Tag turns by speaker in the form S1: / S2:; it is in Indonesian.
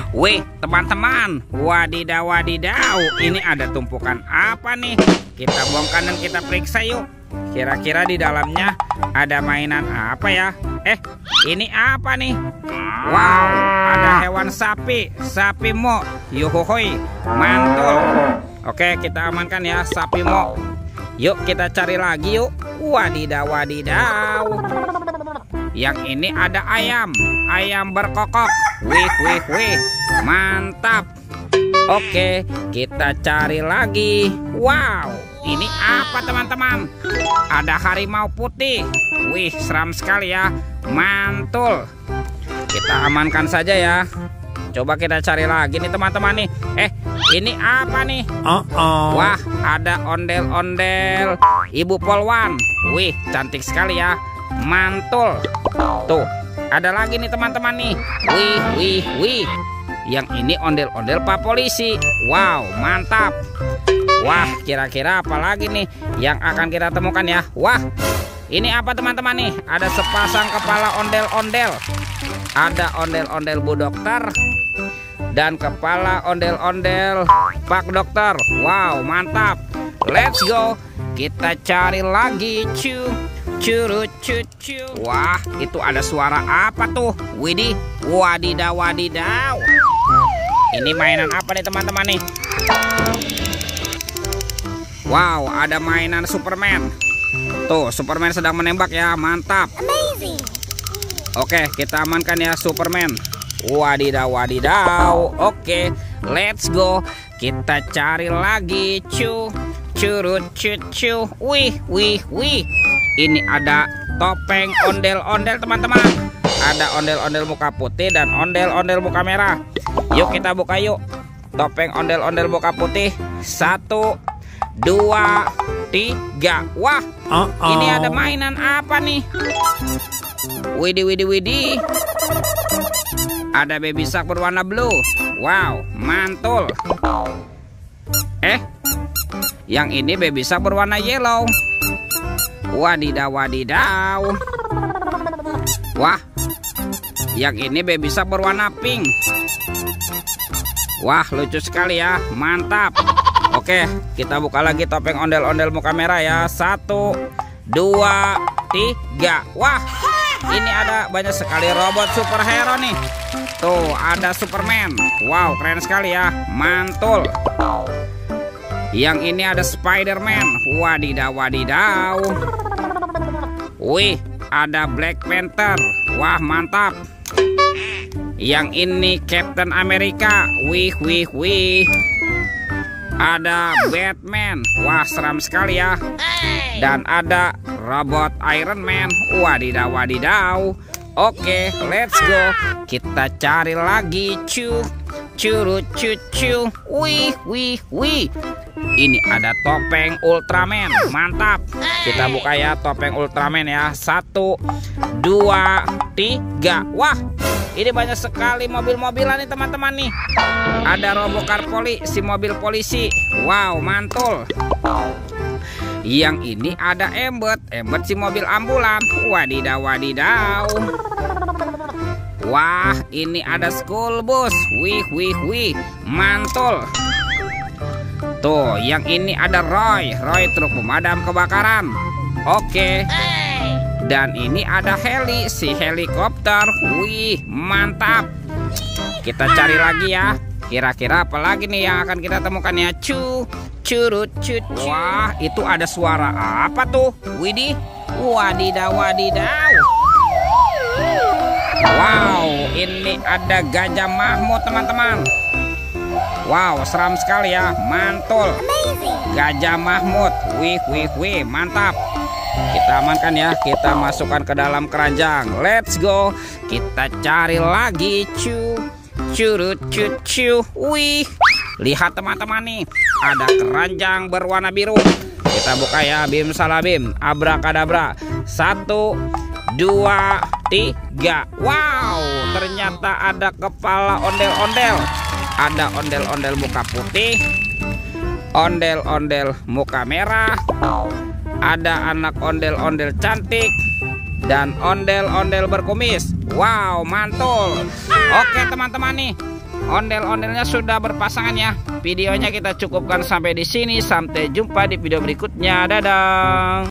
S1: Wih, teman-teman, wadidaw wadidaw, ini ada tumpukan apa nih? Kita bongkar dan kita periksa yuk. Kira-kira di dalamnya ada mainan apa ya? Ini apa nih? Wow, ada hewan sapi, sapi mo, yuhuhoi, mantul. Oke, kita amankan ya sapi mo. Yuk kita cari lagi yuk. Wadidaw wadidaw. Yang ini ada ayam, ayam berkokok. Wih wih wih, mantap. Oke, kita cari lagi. Wow, ini apa teman-teman? Ada harimau putih. Wih, seram sekali ya. Mantul. Kita amankan saja ya. Coba kita cari lagi nih teman-teman nih. Ini apa nih? Wah, ada ondel-ondel Ibu Polwan. Wih, cantik sekali ya. Mantul. Tuh, ada lagi nih teman-teman nih. Wih, wih, wih. Yang ini ondel-ondel Pak Polisi. Wow, mantap. Wah, kira-kira apa lagi nih yang akan kita temukan ya? Wah, ini apa teman-teman nih? Ada sepasang kepala ondel-ondel. Ada ondel-ondel Bu Dokter dan kepala ondel-ondel Pak Dokter. Wow, mantap. Let's go. Kita cari lagi. Curut cucu. Wah, itu ada suara apa tuh? Widih, wadidaw wadidaw. Ini mainan apa nih teman-teman nih? Wow, ada mainan Superman. Tuh, Superman sedang menembak ya, mantap.
S2: Amazing.
S1: Oke, kita amankan ya Superman. Wadidaw wadidaw. Oke, let's go. Kita cari lagi. Curut cucu. Wih wih wih. Ini ada topeng ondel-ondel teman-teman. Ada ondel-ondel muka putih dan ondel-ondel muka merah. Yuk kita buka yuk. Topeng ondel-ondel muka putih. 1, 2, 3. Wah, ini ada mainan apa nih? Widih widih widih. Ada baby shark berwarna blue. Wow, mantul. Yang ini baby shark berwarna yellow. Wadidaw wadidaw. Wah, yang ini baby shark berwarna pink. Wah, lucu sekali ya, mantap. Oke, kita buka lagi topeng ondel-ondel muka merah ya. 1, 2, 3. Wah, ini ada banyak sekali robot superhero nih. Tuh, ada Superman. Wow, keren sekali ya, mantul. Yang ini ada Spider-Man. Wadidaw wadidaw. Wih, ada Black Panther. Wah, mantap. Yang ini Captain America. Wih wih wih. Ada Batman. Wah, seram sekali ya. Dan ada robot Iron Man. Wadidaw wadidaw. Oke, let's go. Kita cari lagi. Curut cucu. Wih wih wih. Ini ada topeng Ultraman. Mantap. Kita buka ya topeng Ultraman ya. 1, 2, 3. Wah, ini banyak sekali mobil-mobilan nih teman-teman nih. Ada Robocar Poli, si mobil polisi. Wow, mantul. Yang ini ada Embet si mobil ambulan. Wadidaw wadidaw. Wah, ini ada school bus. Wih wih wih, mantul. Tuh, yang ini ada Roy truk pemadam kebakaran. Oke. Dan ini ada Heli, si helikopter. Wih, mantap. Kita cari lagi ya. Kira-kira apa lagi nih yang akan kita temukan ya? Curut cucu. Wah, itu ada suara apa tuh? Widih, wadidaw wadidaw. Wow, ini ada Gajah Mahmud teman-teman. Wow, seram sekali ya, mantul. Gajah Mahmud. Wih wih wih, mantap. Kita amankan ya, kita masukkan ke dalam keranjang. Let's go. Kita cari lagi. Curut cucu. Wih, lihat teman-teman nih, ada keranjang berwarna biru. Kita buka ya, bim salabim, abrakadabra. 1, 2, 3. Wow, ternyata ada kepala ondel-ondel. Ada ondel-ondel muka putih, ondel-ondel muka merah, ada anak ondel-ondel cantik, dan ondel-ondel berkumis. Wow, mantul. Oke teman-teman nih, ondel-ondelnya sudah berpasangan ya. Videonya kita cukupkan sampai di sini. Sampai jumpa di video berikutnya. Dadah.